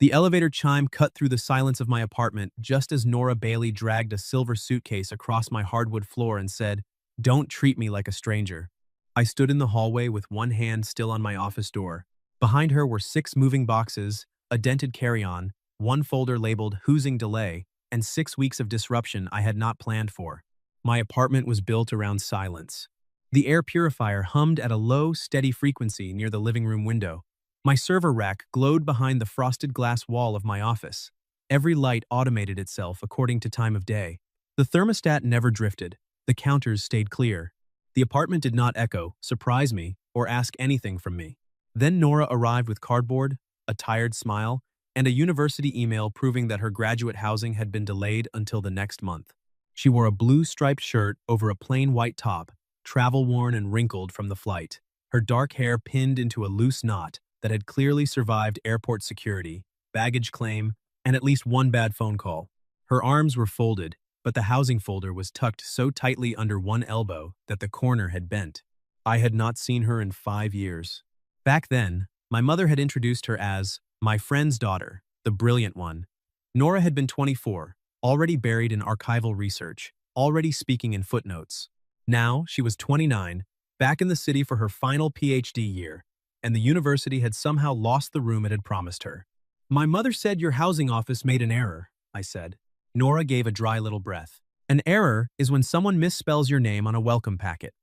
The elevator chime cut through the silence of my apartment just as Nora Bailey dragged a silver suitcase across my hardwood floor and said, "Don't treat me like a stranger." I stood in the hallway with one hand still on my office door. Behind her were 6 moving boxes, a dented carry-on, one folder labeled "Housing Delay," and 6 weeks of disruption I had not planned for. My apartment was built around silence. The air purifier hummed at a low, steady frequency near the living room window. My server rack glowed behind the frosted glass wall of my office. Every light automated itself according to time of day. The thermostat never drifted. The counters stayed clear. The apartment did not echo, surprise me, or ask anything from me. Then Nora arrived with cardboard, a tired smile, and a university email proving that her graduate housing had been delayed until the next month. She wore a blue striped shirt over a plain white top, travel-worn and wrinkled from the flight. Her dark hair pinned into a loose knot that had clearly survived airport security, baggage claim, and at least one bad phone call. Her arms were folded, but the housing folder was tucked so tightly under one elbow that the corner had bent. I had not seen her in 5 years. Back then, my mother had introduced her as my friend's daughter, the brilliant one. Nora had been 24, already buried in archival research, already speaking in footnotes. Now, she was 29, back in the city for her final PhD year, and the university had somehow lost the room it had promised her. "My mother said your housing office made an error," I said. Nora gave a dry little breath. "An error is when someone misspells your name on a welcome packet."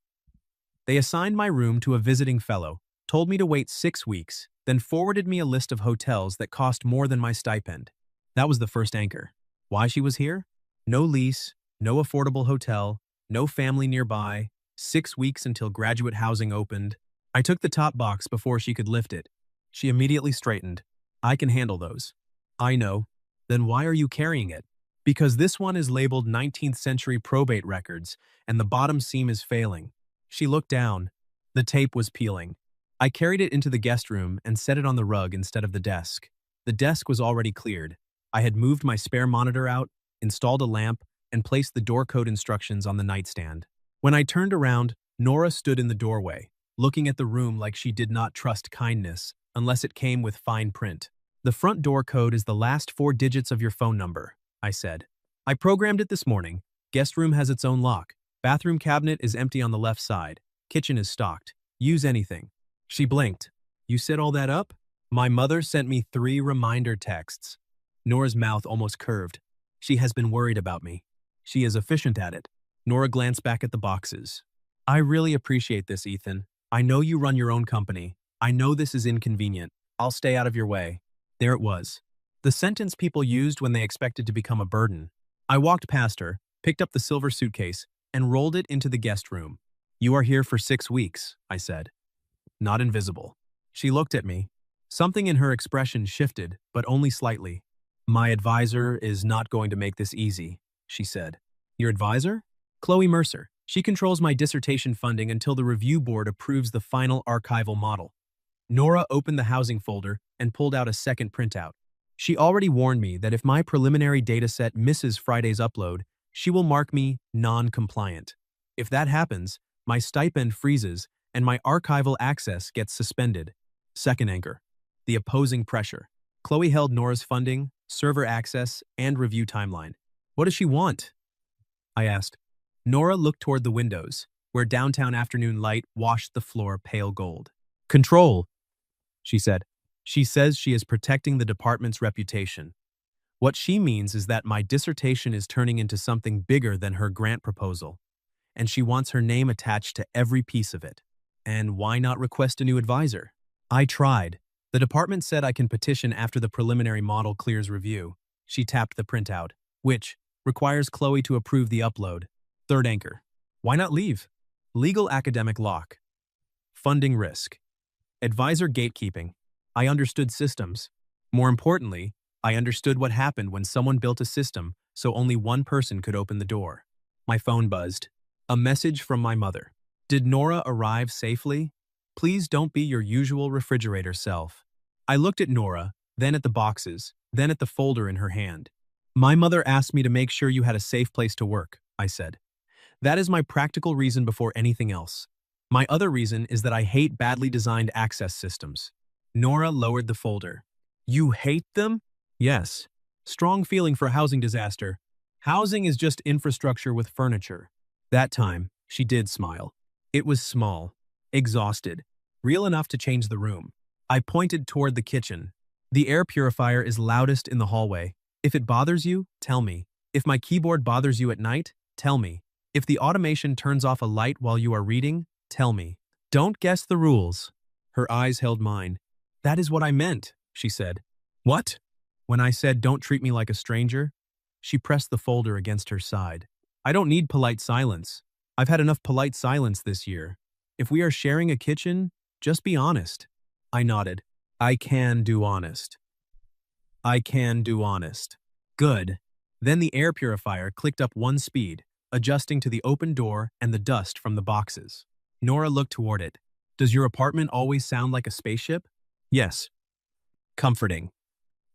They assigned my room to a visiting fellow, told me to wait 6 weeks, then forwarded me a list of hotels that cost more than my stipend. That was the first anchor. Why she was here? No lease, no affordable hotel, no family nearby, 6 weeks until graduate housing opened. I took the top box before she could lift it. She immediately straightened. "I can handle those." "I know." "Then why are you carrying it?" "Because this one is labeled 19th century probate records, and the bottom seam is failing." She looked down. The tape was peeling. I carried it into the guest room and set it on the rug instead of the desk. The desk was already cleared. I had moved my spare monitor out, installed a lamp, and placed the door code instructions on the nightstand. When I turned around, Nora stood in the doorway, looking at the room like she did not trust kindness, unless it came with fine print. "The front door code is the last 4 digits of your phone number," I said. "I programmed it this morning. Guest room has its own lock. Bathroom cabinet is empty on the left side. Kitchen is stocked. Use anything." She blinked. "You set all that up?" "My mother sent me 3 reminder texts." Nora's mouth almost curved. "She has been worried about me. She is efficient at it." Nora glanced back at the boxes. "I really appreciate this, Ethan. I know you run your own company. I know this is inconvenient. I'll stay out of your way." There it was. The sentence people used when they expected to become a burden. I walked past her, picked up the silver suitcase, and rolled it into the guest room. "You are here for 6 weeks," I said. "Not invisible." She looked at me. Something in her expression shifted, but only slightly. "My advisor is not going to make this easy," she said. "Your advisor?" "Chloe Mercer. She controls my dissertation funding until the review board approves the final archival model." Nora opened the housing folder and pulled out a second printout. She already warned me that if my preliminary dataset misses Friday's upload, she will mark me non-compliant. If that happens, my stipend freezes and my archival access gets suspended. Second anchor. The opposing pressure. Chloe held Nora's funding, server access, and review timeline. "What does she want?" I asked. Nora looked toward the windows, where downtown afternoon light washed the floor pale gold. "Control," she said. "She says she is protecting the department's reputation. What she means is that my dissertation is turning into something bigger than her grant proposal, and she wants her name attached to every piece of it. And why not request a new advisor?" I tried. "The department said I can petition after the preliminary model clears review." She tapped the printout, which requires Chloe to approve the upload. Third anchor. Why not leave? Legal academic lock. Funding risk. Advisor gatekeeping. I understood systems. More importantly, I understood what happened when someone built a system so only one person could open the door. My phone buzzed. A message from my mother. "Did Nora arrive safely? Please don't be your usual refrigerator self." I looked at Nora, then at the boxes, then at the folder in her hand. "My mother asked me to make sure you had a safe place to work," I said. "That is my practical reason before anything else. My other reason is that I hate badly designed access systems." Nora lowered the folder. "You hate them?" Yes. Strong feeling for housing disaster. Housing is just infrastructure with furniture. That time, she did smile. It was small, exhausted, real enough to change the room. I pointed toward the kitchen. The air purifier is loudest in the hallway. If it bothers you, tell me. If my keyboard bothers you at night, tell me. If the automation turns off a light while you are reading, tell me. Don't guess the rules. Her eyes held mine. That is what I meant, she said. What? When I said don't treat me like a stranger, she pressed the folder against her side. I don't need polite silence. I've had enough polite silence this year. If we are sharing a kitchen, just be honest. I nodded. I can do honest. I can do honest. Good. Then the air purifier clicked up one speed, adjusting to the open door and the dust from the boxes. Nora looked toward it. Does your apartment always sound like a spaceship? Yes. Comforting.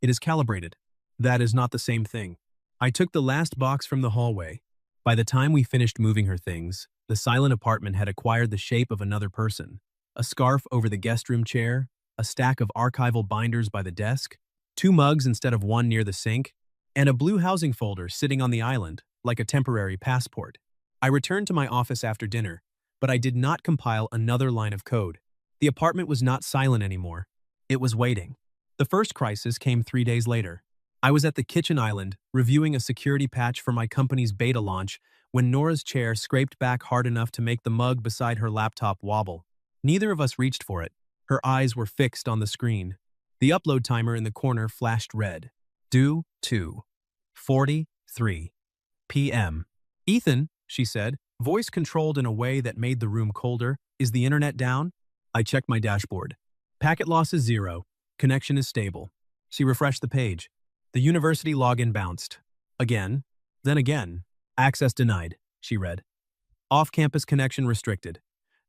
It is calibrated. That is not the same thing. I took the last box from the hallway. By the time we finished moving her things, the silent apartment had acquired the shape of another person. A scarf over the guest room chair, a stack of archival binders by the desk, 2 mugs instead of 1 near the sink, and a blue housing folder sitting on the island, like a temporary passport. I returned to my office after dinner, but I did not compile another line of code. The apartment was not silent anymore. It was waiting. The first crisis came 3 days later. I was at the kitchen island, reviewing a security patch for my company's beta launch, when Nora's chair scraped back hard enough to make the mug beside her laptop wobble. Neither of us reached for it. Her eyes were fixed on the screen. The upload timer in the corner flashed red. Due 2:43 p.m. Ethan, she said, voice controlled in a way that made the room colder, is the internet down? I checked my dashboard. Packet loss is 0. Connection is stable. She refreshed the page. The university login bounced. Again, then again. Access denied, she read. Off-campus connection restricted.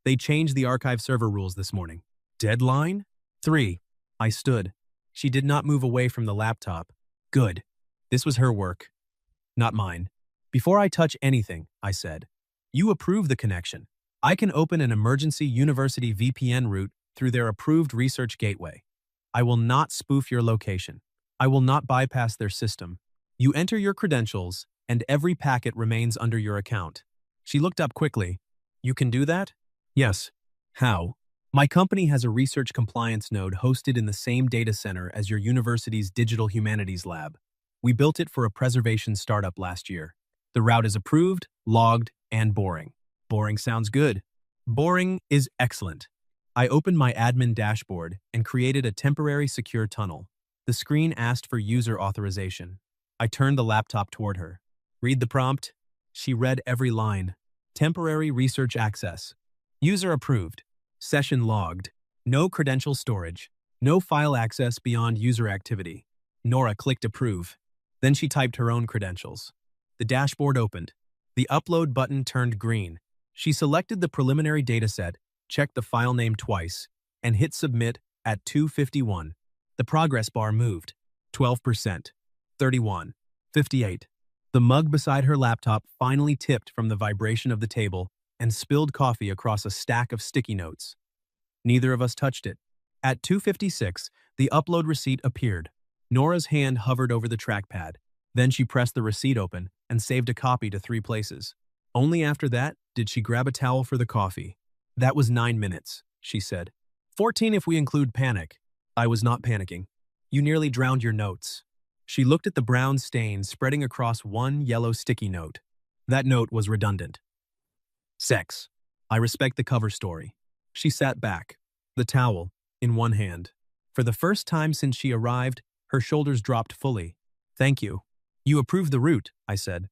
They changed the archive server rules this morning. Deadline? 3. I stood. She did not move away from the laptop. Good. This was her work, not mine. Before I touch anything, I said, you approve the connection. I can open an emergency university VPN route through their approved research gateway. I will not spoof your location. I will not bypass their system. You enter your credentials, and every packet remains under your account. She looked up quickly. You can do that? Yes. How? My company has a research compliance node hosted in the same data center as your university's digital humanities lab. We built it for a preservation startup last year. The route is approved, logged, and boring. Boring sounds good. Boring is excellent. I opened my admin dashboard and created a temporary secure tunnel. The screen asked for user authorization. I turned the laptop toward her. Read the prompt. She read every line. Temporary research access. User approved. Session logged. No credential storage. No file access beyond user activity. Nora clicked approve. Then she typed her own credentials. The dashboard opened. The upload button turned green. She selected the preliminary dataset, checked the file name twice, and hit submit at 2:51. The progress bar moved. 12%. 31. 58. The mug beside her laptop finally tipped from the vibration of the table and spilled coffee across a stack of sticky notes. Neither of us touched it. At 2:56, the upload receipt appeared. Nora's hand hovered over the trackpad. Then she pressed the receipt open and saved a copy to 3 places. Only after that did she grab a towel for the coffee. That was 9 minutes, she said. 14 if we include panic. I was not panicking. You nearly drowned your notes. She looked at the brown stain spreading across one yellow sticky note. That note was redundant. Sex. I respect the cover story. She sat back, the towel in one hand. For the first time since she arrived, her shoulders dropped fully. Thank you. You approved the route, I said.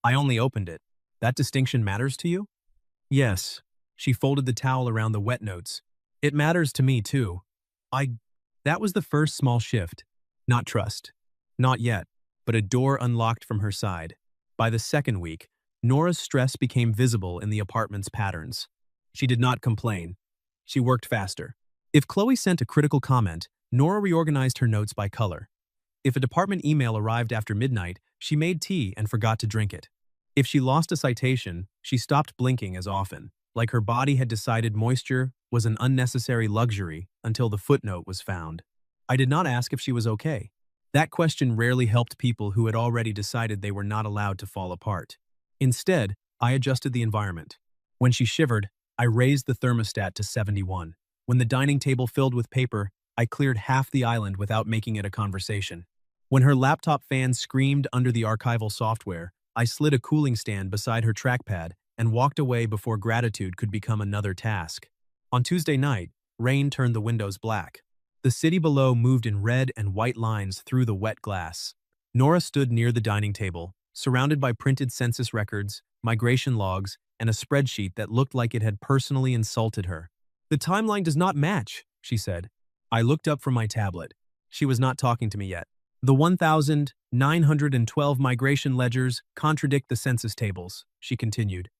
I only opened it. That distinction matters to you? Yes. She folded the towel around the wet notes. It matters to me, too. That was the first small shift. Not trust. Not yet, but a door unlocked from her side. By the second week, Nora's stress became visible in the apartment's patterns. She did not complain. She worked faster. If Chloe sent a critical comment, Nora reorganized her notes by color. If a department email arrived after midnight, she made tea and forgot to drink it. If she lost a citation, she stopped blinking as often, like her body had decided moisture was an unnecessary luxury until the footnote was found. I did not ask if she was okay. That question rarely helped people who had already decided they were not allowed to fall apart. Instead, I adjusted the environment. When she shivered, I raised the thermostat to 71. When the dining table filled with paper, I cleared half the island without making it a conversation. When her laptop fan screamed under the archival software, I slid a cooling stand beside her trackpad and walked away before gratitude could become another task. On Tuesday night, rain turned the windows black. The city below moved in red and white lines through the wet glass. Nora stood near the dining table, surrounded by printed census records, migration logs, and a spreadsheet that looked like it had personally insulted her. "The timeline does not match," she said. I looked up from my tablet. She was not talking to me yet. "The 1,912 migration ledgers contradict the census tables," she continued.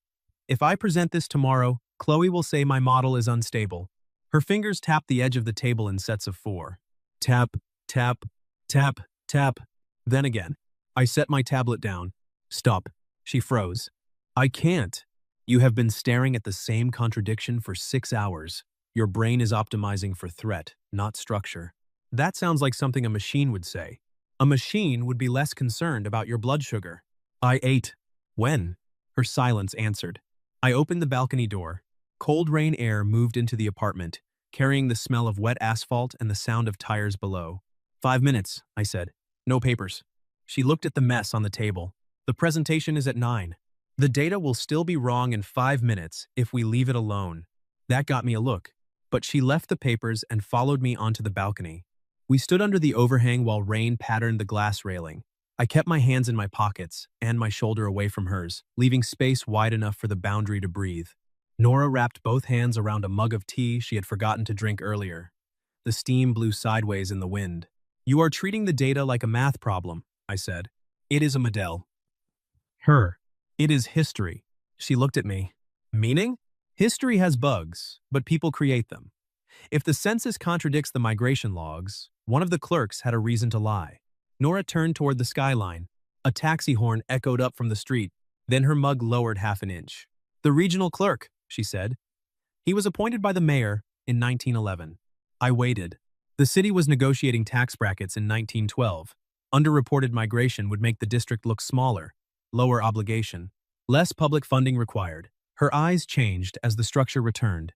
"If I present this tomorrow, Chloe will say my model is unstable." Her fingers tapped the edge of the table in sets of 4. Tap, tap, tap, tap. Then again. I set my tablet down. "Stop." She froze. "I can't. You have been staring at the same contradiction for 6 hours. Your brain is optimizing for threat, not structure." That sounds like something a machine would say. A machine would be less concerned about your blood sugar. "I ate." "When?" Her silence answered. I opened the balcony door. Cold rain air moved into the apartment, carrying the smell of wet asphalt and the sound of tires below. "5 minutes," I said. "No papers." She looked at the mess on the table. "The presentation is at 9. The data will still be wrong in 5 minutes if we leave it alone." That got me a look. But she left the papers and followed me onto the balcony. We stood under the overhang while rain patterned the glass railing. I kept my hands in my pockets and my shoulder away from hers, leaving space wide enough for the boundary to breathe. Nora wrapped both hands around a mug of tea she had forgotten to drink earlier. The steam blew sideways in the wind. "You are treating the data like a math problem," I said. "It is a model." Her. "It is history." She looked at me. "Meaning?" "History has bugs, but people create them. If the census contradicts the migration logs, one of the clerks had a reason to lie." Nora turned toward the skyline. A taxi horn echoed up from the street, then her mug lowered half an inch. "The regional clerk," she said. "He was appointed by the mayor in 1911. I waited. The city was negotiating tax brackets in 1912. Underreported migration would make the district look smaller, lower obligation, less public funding required. Her eyes changed as the structure returned.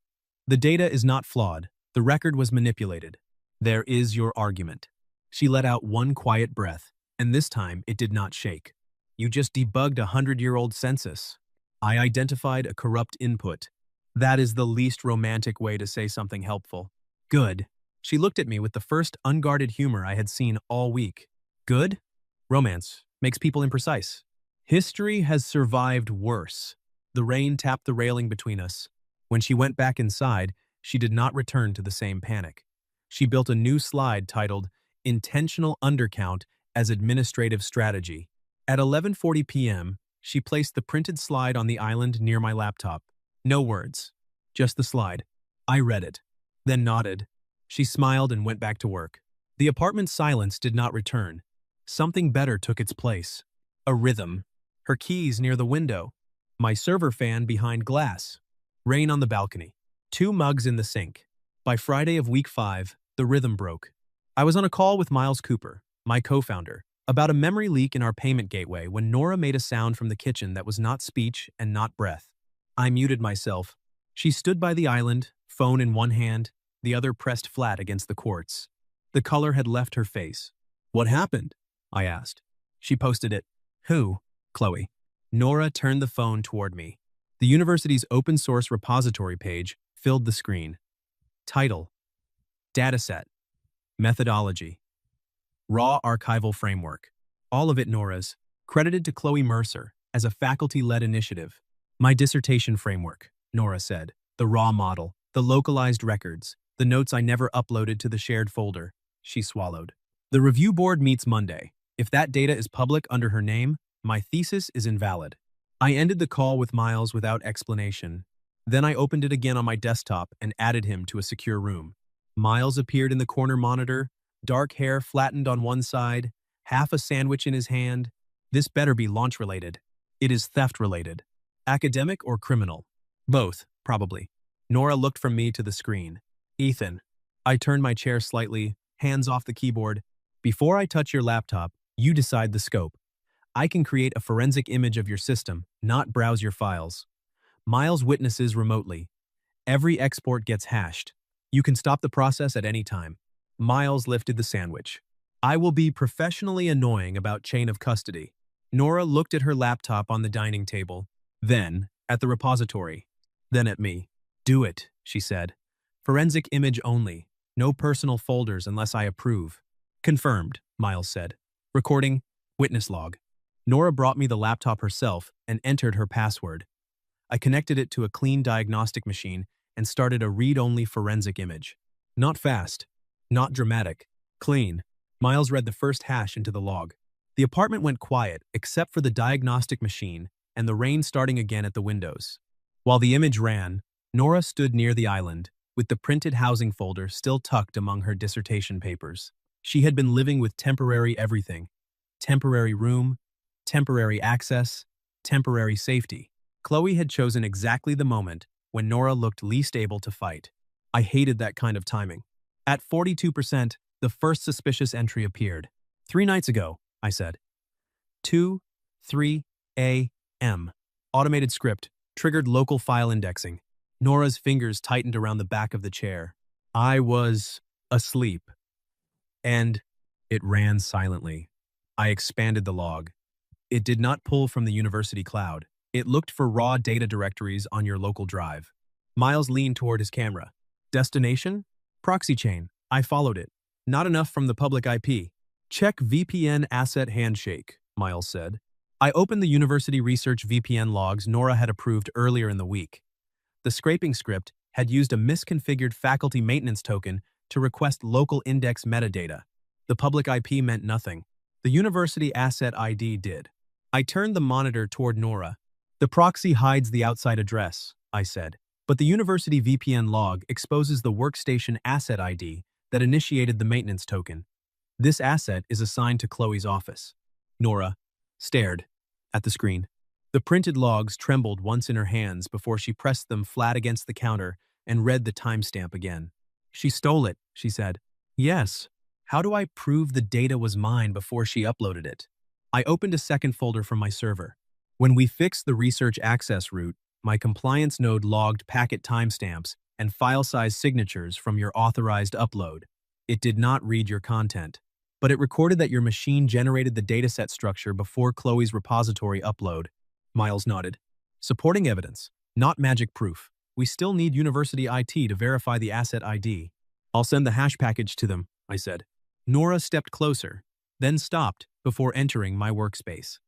"The data is not flawed. The record was manipulated." "There is your argument." She let out one quiet breath, and this time it did not shake. "You just debugged a 100-year-old census." I identified a corrupt input. That is the least romantic way to say something helpful. "Good." She looked at me with the first unguarded humor I had seen all week. "Good? Romance makes people imprecise. History has survived worse." The rain tapped the railing between us. When she went back inside, she did not return to the same panic. She built a new slide titled "Intentional Undercount as Administrative Strategy." At 11:40 p.m., she placed the printed slide on the island near my laptop. No words, just the slide. I read it, then nodded. She smiled and went back to work. The apartment's silence did not return. Something better took its place. A rhythm. Her keys near the window. My server fan behind glass. Rain on the balcony. 2 mugs in the sink. By Friday of week 5, the rhythm broke. I was on a call with Miles Cooper, my co-founder, about a memory leak in our payment gateway when Nora made a sound from the kitchen that was not speech and not breath. I muted myself. She stood by the island, phone in one hand, the other pressed flat against the quartz. The color had left her face. "What happened?" I asked. She posted it. "Who?" "Chloe." Nora turned the phone toward me. The university's open source repository page filled the screen. Title: Dataset. Methodology: Raw Archival Framework. All of it Nora's, credited to Chloe Mercer as a faculty-led initiative. "My dissertation framework," Nora said. "The raw model, the localized records, the notes I never uploaded to the shared folder." She swallowed. "The review board meets Monday. If that data is public under her name, my thesis is invalid." I ended the call with Miles without explanation. Then I opened it again on my desktop and added him to a secure room. Miles appeared in the corner monitor, dark hair flattened on one side, half a sandwich in his hand. "This better be launch-related." "It is theft-related." "Academic or criminal?" "Both, probably." Nora looked from me to the screen. "Ethan." I turned my chair slightly, hands off the keyboard. Before I touch your laptop, you decide the scope. I can create a forensic image of your system, not browse your files. Miles witnesses remotely. Every export gets hashed. You can stop the process at any time. Miles lifted the sandwich. I will be professionally annoying about chain of custody. Nora looked at her laptop on the dining table, then at the repository, then at me. Do it, she said. Forensic image only. No personal folders unless I approve. Confirmed, Miles said. Recording, witness log. Nora brought me the laptop herself and entered her password. I connected it to a clean diagnostic machine and started a read-only forensic image. Not fast, not dramatic, clean. Miles read the first hash into the log. The apartment went quiet except for the diagnostic machine and the rain starting again at the windows. While the image ran, Nora stood near the island, with the printed housing folder still tucked among her dissertation papers. She had been living with temporary everything. Temporary room, temporary access, temporary safety. Chloe had chosen exactly the moment when Nora looked least able to fight. I hated that kind of timing. At 42%, the first suspicious entry appeared. 3 nights ago, I said. 2:03 a.m. Automated script, triggered local file indexing. Nora's fingers tightened around the back of the chair. I was asleep. And it ran silently. I expanded the log. It did not pull from the university cloud. It looked for raw data directories on your local drive. Miles leaned toward his camera. Destination? Proxy chain. I followed it. Not enough from the public IP. Check VPN asset handshake, Miles said. I opened the university research VPN logs Nora had approved earlier in the week. The scraping script had used a misconfigured faculty maintenance token to request local index metadata. The public IP meant nothing. The university asset ID did. I turned the monitor toward Nora. The proxy hides the outside address, I said, but the university VPN log exposes the workstation asset ID that initiated the maintenance token. This asset is assigned to Chloe's office. Nora stared at the screen. The printed logs trembled once in her hands before she pressed them flat against the counter and read the timestamp again. She stole it, she said. Yes. How do I prove the data was mine before she uploaded it? I opened a second folder from my server. When we fixed the research access route, my compliance node logged packet timestamps and file size signatures from your authorized upload. It did not read your content, but it recorded that your machine generated the dataset structure before Chloe's repository upload. Miles nodded. Supporting evidence, not magic proof. We still need university IT to verify the asset ID. I'll send the hash package to them, I said. Nora stepped closer, then stopped before entering my workspace.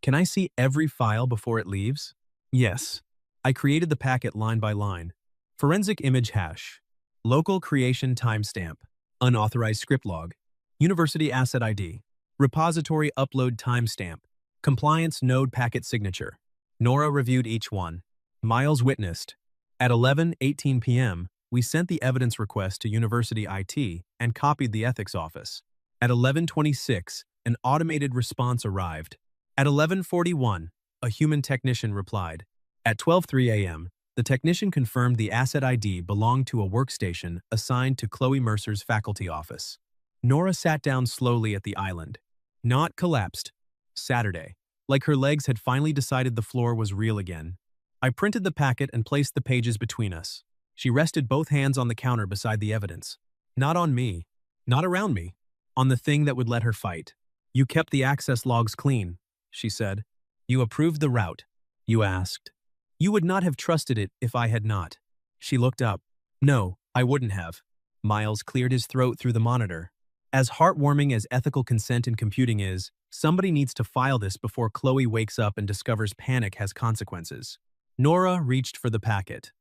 Can I see every file before it leaves? Yes. I created the packet line by line. Forensic image hash. Local creation timestamp. Unauthorized script log. University asset ID. Repository upload timestamp. Compliance node packet signature. Nora reviewed each one. Miles witnessed. At 11:18 p.m., we sent the evidence request to University IT and copied the ethics office. At 11:26, an automated response arrived. At 11:41, a human technician replied. At 12:03 a.m., the technician confirmed the asset ID belonged to a workstation assigned to Chloe Mercer's faculty office. Nora sat down slowly at the island. Not collapsed. Saturday. Like her legs had finally decided the floor was real again. I printed the packet and placed the pages between us. She rested both hands on the counter beside the evidence. Not on me. Not around me. On the thing that would let her fight. You kept the access logs clean, she said. You approved the route. You asked. You would not have trusted it if I had not. She looked up. No, I wouldn't have. Miles cleared his throat through the monitor. As heartwarming as ethical consent in computing is, somebody needs to file this before Chloe wakes up and discovers panic has consequences. Nora reached for the packet.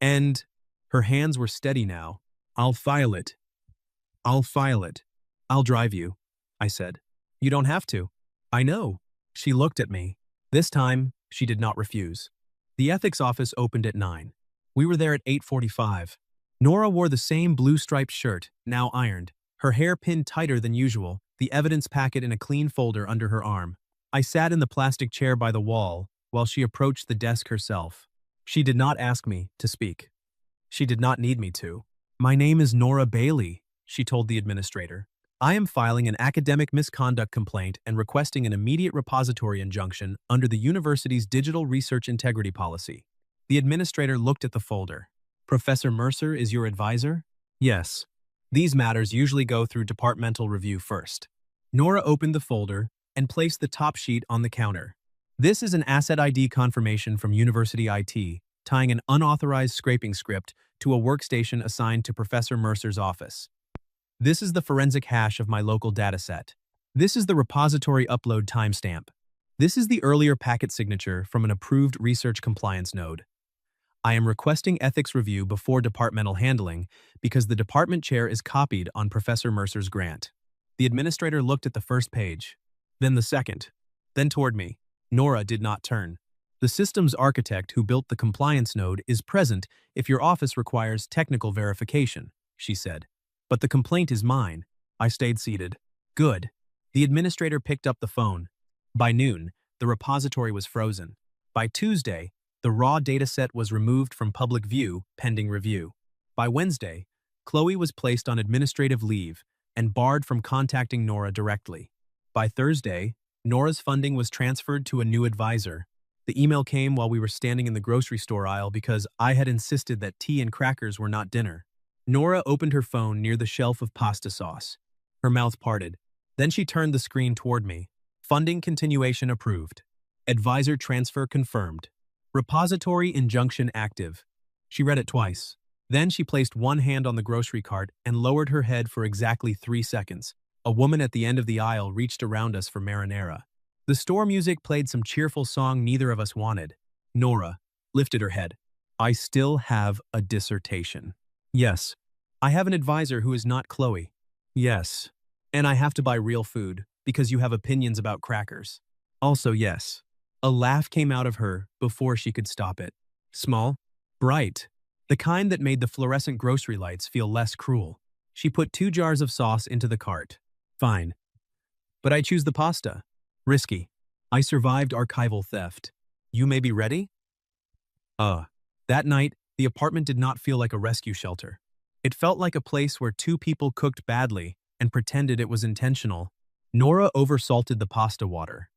And her hands were steady now. I'll file it. I'll file it. I'll drive you, I said. You don't have to. I know. She looked at me. This time, she did not refuse. The ethics office opened at 9. We were there at 8:45. Nora wore the same blue-striped shirt, now ironed, her hair pinned tighter than usual, the evidence packet in a clean folder under her arm. I sat in the plastic chair by the wall while she approached the desk herself. She did not ask me to speak. She did not need me to. My name is Nora Bailey, she told the administrator. I am filing an academic misconduct complaint and requesting an immediate repository injunction under the university's digital research integrity policy. The administrator looked at the folder. Professor Mercer is your advisor? Yes. These matters usually go through departmental review first. Nora opened the folder and placed the top sheet on the counter. This is an Asset ID confirmation from University IT, tying an unauthorized scraping script to a workstation assigned to Professor Mercer's office. This is the forensic hash of my local dataset. This is the repository upload timestamp. This is the earlier packet signature from an approved research compliance node. I am requesting ethics review before departmental handling because the department chair is copied on Professor Mercer's grant. The administrator looked at the first page, then the second, then toward me. Nora did not turn. The systems architect who built the compliance node is present if your office requires technical verification, she said. But the complaint is mine. I stayed seated. Good. The administrator picked up the phone. By noon, the repository was frozen. By Tuesday, the raw dataset was removed from public view, pending review. By Wednesday, Chloe was placed on administrative leave and barred from contacting Nora directly. By Thursday, Nora's funding was transferred to a new advisor. The email came while we were standing in the grocery store aisle because I had insisted that tea and crackers were not dinner. Nora opened her phone near the shelf of pasta sauce. Her mouth parted. Then she turned the screen toward me. Funding continuation approved. Advisor transfer confirmed. Repository injunction active. She read it twice. Then she placed one hand on the grocery cart and lowered her head for exactly 3 seconds. A woman at the end of the aisle reached around us for marinara. The store music played some cheerful song neither of us wanted. Nora lifted her head. I still have a dissertation. Yes. I have an advisor who is not Chloe. Yes. And I have to buy real food because you have opinions about crackers. Also yes. A laugh came out of her before she could stop it. Small, bright, the kind that made the fluorescent grocery lights feel less cruel. She put 2 jars of sauce into the cart. Fine. But I choose the pasta. Risky. I survived archival theft. You may be ready? That night, the apartment did not feel like a rescue shelter. It felt like a place where 2 people cooked badly and pretended it was intentional. Nora oversalted the pasta water.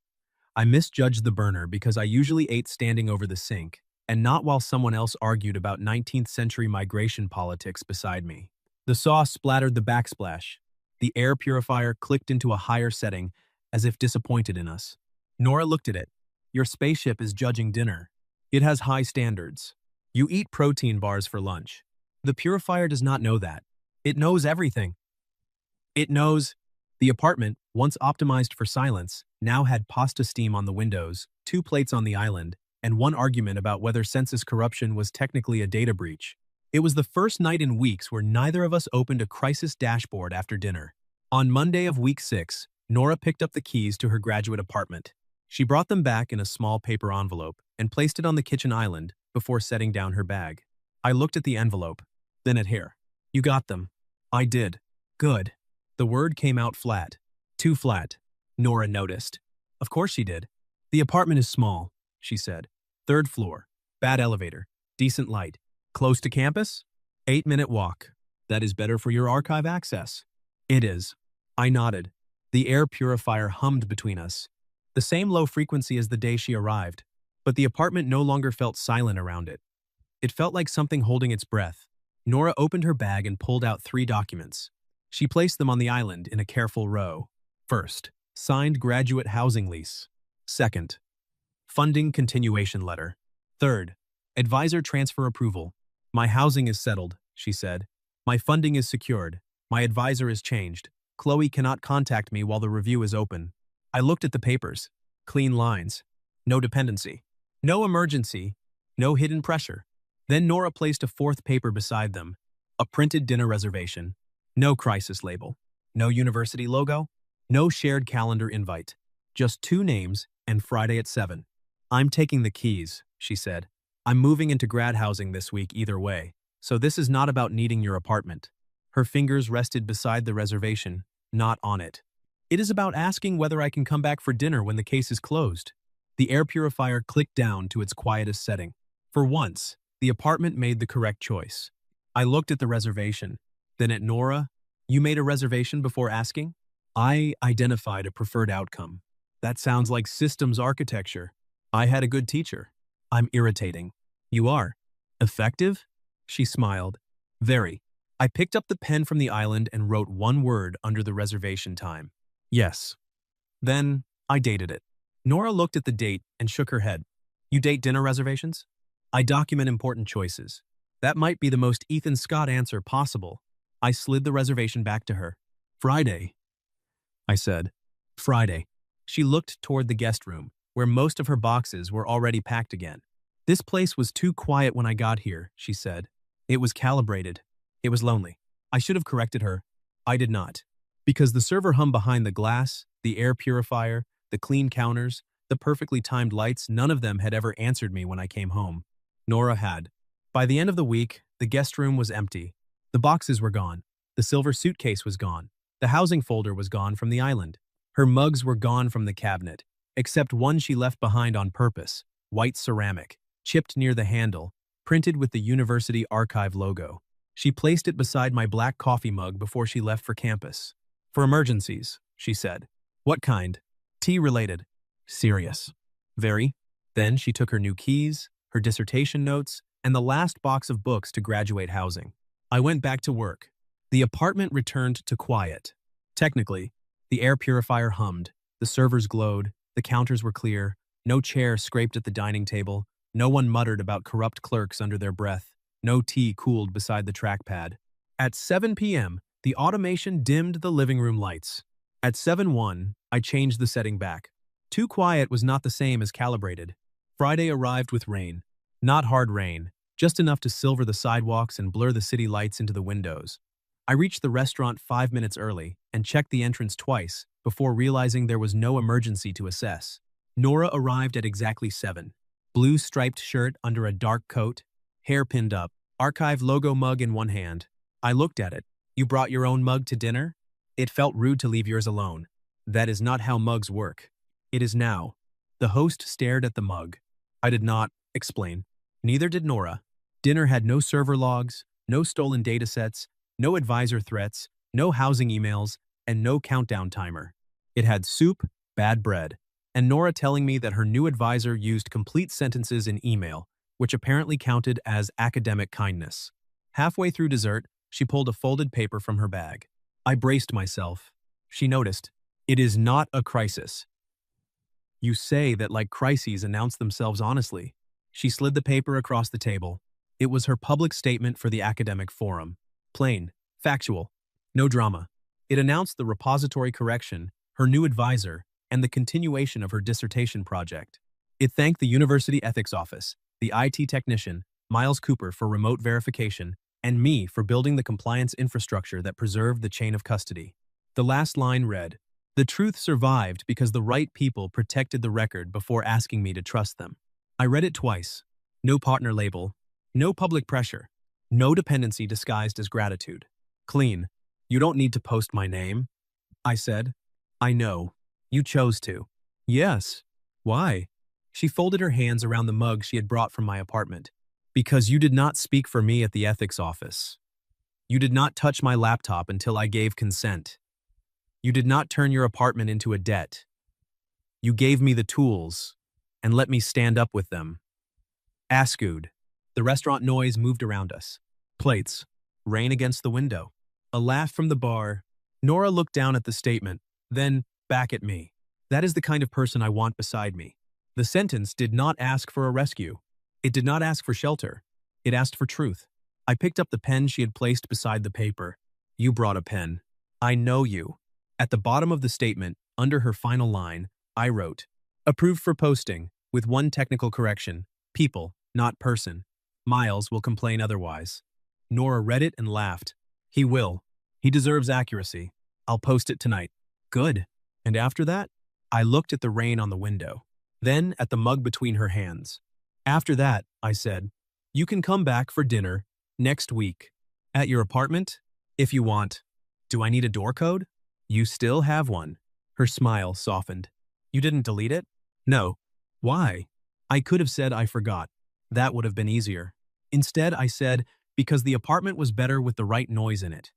I misjudged the burner because I usually ate standing over the sink, and not while someone else argued about 19th century migration politics beside me. The sauce splattered the backsplash. The air purifier clicked into a higher setting, as if disappointed in us. Nora looked at it. Your spaceship is judging dinner. It has high standards. You eat protein bars for lunch. The purifier does not know that. It knows everything. It knows. The apartment, once optimized for silence, now had pasta steam on the windows, 2 plates on the island, and 1 argument about whether census corruption was technically a data breach. It was the first night in weeks where neither of us opened a crisis dashboard after dinner. On Monday of week 6, Nora picked up the keys to her graduate apartment. She brought them back in a small paper envelope and placed it on the kitchen island before setting down her bag. I looked at the envelope, then at her. You got them. I did. Good. The word came out flat. Too flat. Nora noticed. Of course she did. The apartment is small, she said. 3rd floor. Bad elevator. Decent light. Close to campus? 8-minute walk. That is better for your archive access. It is. I nodded. The air purifier hummed between us. The same low frequency as the day she arrived. But the apartment no longer felt silent around it. It felt like something holding its breath. Nora opened her bag and pulled out 3 documents. She placed them on the island in a careful row. First, signed graduate housing lease. Second, funding continuation letter. Third, advisor transfer approval. My housing is settled, she said. My funding is secured. My advisor is changed. Chloe cannot contact me while the review is open. I looked at the papers. Clean lines. No dependency. No emergency. No hidden pressure. Then Nora placed a 4th paper beside them. A printed dinner reservation. No crisis label. No university logo. No shared calendar invite. Just 2 names and Friday at 7. I'm taking the keys, she said. I'm moving into grad housing this week either way, so this is not about needing your apartment. Her fingers rested beside the reservation, not on it. It is about asking whether I can come back for dinner when the case is closed. The air purifier clicked down to its quietest setting. For once, the apartment made the correct choice. I looked at the reservation, then at Nora. You made a reservation before asking? I identified a preferred outcome. That sounds like systems architecture. I had a good teacher. I'm irritating. You are. Effective? She smiled. Very. I picked up the pen from the island and wrote one word under the reservation time. Yes. Then, I dated it. Nora looked at the date and shook her head. You date dinner reservations? I document important choices. That might be the most Ethan Scott answer possible. I slid the reservation back to her. Friday, I said. Friday. She looked toward the guest room, where most of her boxes were already packed again. This place was too quiet when I got here, she said. It was calibrated. It was lonely. I should have corrected her. I did not. Because the server hum behind the glass, the air purifier, the clean counters, the perfectly timed lights, none of them had ever answered me when I came home. Nora had. By the end of the week, the guest room was empty. The boxes were gone. The silver suitcase was gone. The housing folder was gone from the island. Her mugs were gone from the cabinet, except one she left behind on purpose, white ceramic, chipped near the handle, printed with the University Archive logo. She placed it beside my black coffee mug before she left for campus. For emergencies, she said. What kind? Tea-related. Serious. Very. Then she took her new keys, her dissertation notes, and the last box of books to graduate housing. I went back to work. The apartment returned to quiet. Technically, the air purifier hummed, the servers glowed, the counters were clear, no chair scraped at the dining table, no one muttered about corrupt clerks under their breath, no tea cooled beside the trackpad. At 7 p.m., the automation dimmed the living room lights. At 7:01, I changed the setting back. Too quiet was not the same as calibrated. Friday arrived with rain. Not hard rain, just enough to silver the sidewalks and blur the city lights into the windows. I reached the restaurant 5 minutes early and checked the entrance twice before realizing there was no emergency to assess. Nora arrived at exactly 7. Blue striped shirt under a dark coat, hair pinned up, archive logo mug in one hand. I looked at it. You brought your own mug to dinner? It felt rude to leave yours alone. That is not how mugs work. It is now. The host stared at the mug. I did not explain. Neither did Nora. Dinner had no server logs, no stolen datasets, no advisor threats, no housing emails, and no countdown timer. It had soup, bad bread, and Nora telling me that her new advisor used complete sentences in email, which apparently counted as academic kindness. Halfway through dessert, she pulled a folded paper from her bag. I braced myself. She noticed. It is not a crisis. You say that like crises announce themselves honestly. She slid the paper across the table. It was her public statement for the academic forum. Plain, factual, no drama. It announced the repository correction, her new advisor, and the continuation of her dissertation project. It thanked the University Ethics Office, the IT technician, Miles Cooper for remote verification, and me for building the compliance infrastructure that preserved the chain of custody. The last line read, "The truth survived because the right people protected the record before asking me to trust them." I read it twice. No partner label, no public pressure, no dependency disguised as gratitude. Clean. You don't need to post my name, I said. I know. You chose to. Yes. Why? She folded her hands around the mug she had brought from my apartment. Because you did not speak for me at the ethics office. You did not touch my laptop until I gave consent. You did not turn your apartment into a debt. You gave me the tools and let me stand up with them. Ascood. The restaurant noise moved around us. Plates. Rain against the window. A laugh from the bar. Nora looked down at the statement, then back at me. That is the kind of person I want beside me. The sentence did not ask for a rescue. It did not ask for shelter. It asked for truth. I picked up the pen she had placed beside the paper. You brought a pen. I know you. At the bottom of the statement, under her final line, I wrote, "Approved for posting, with one technical correction. People, not person. Miles will complain otherwise." Nora read it and laughed. He will. He deserves accuracy. I'll post it tonight. Good. And after that, I looked at the rain on the window, then at the mug between her hands. After that, I said, you can come back for dinner next week. At your apartment? If you want. Do I need a door code? You still have one. Her smile softened. You didn't delete it? No. Why? I could have said I forgot. That would have been easier. Instead, I said, because the apartment was better with the right noise in it.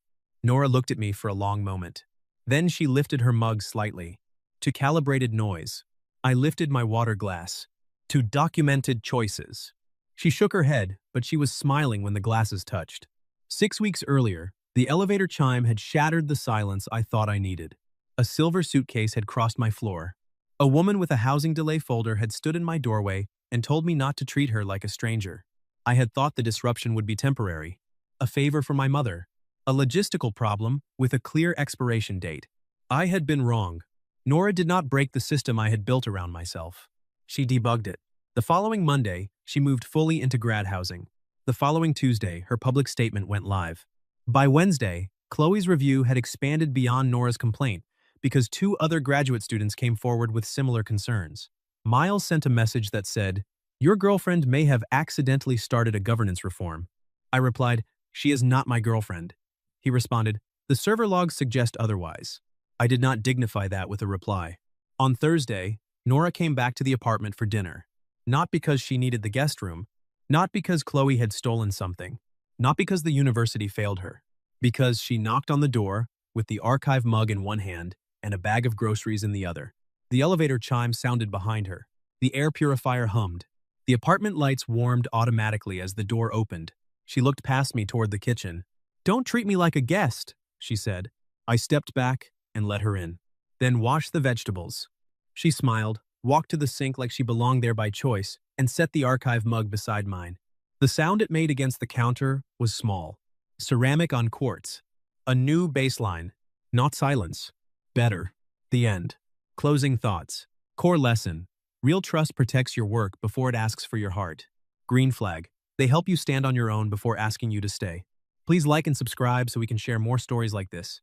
Nora looked at me for a long moment. Then she lifted her mug slightly. To calibrated noise. I lifted my water glass. To documented choices. She shook her head, but she was smiling when the glasses touched. 6 weeks earlier, the elevator chime had shattered the silence I thought I needed. A silver suitcase had crossed my floor. A woman with a housing delay folder had stood in my doorway and told me not to treat her like a stranger. I had thought the disruption would be temporary. A favor from my mother. A logistical problem with a clear expiration date. I had been wrong. Nora did not break the system I had built around myself. She debugged it. The following Monday, she moved fully into grad housing. The following Tuesday, her public statement went live. By Wednesday, Chloe's review had expanded beyond Nora's complaint because 2 other graduate students came forward with similar concerns. Miles sent a message that said, "Your girlfriend may have accidentally started a governance reform." I replied, "She is not my girlfriend." He responded, "The server logs suggest otherwise." I did not dignify that with a reply. On Thursday, Nora came back to the apartment for dinner. Not because she needed the guest room, not because Chloe had stolen something, not because the university failed her, because she knocked on the door with the archive mug in one hand and a bag of groceries in the other. The elevator chime sounded behind her. The air purifier hummed. The apartment lights warmed automatically as the door opened. She looked past me toward the kitchen. "Don't treat me like a guest," she said. I stepped back and let her in. "Then wash the vegetables." She smiled, walked to the sink like she belonged there by choice, and set the archive mug beside mine. The sound it made against the counter was small. Ceramic on quartz. A new baseline. Not silence. Better. The end. Closing thoughts. Core lesson. Real trust protects your work before it asks for your heart. Green flag. They help you stand on your own before asking you to stay. Please like and subscribe so we can share more stories like this.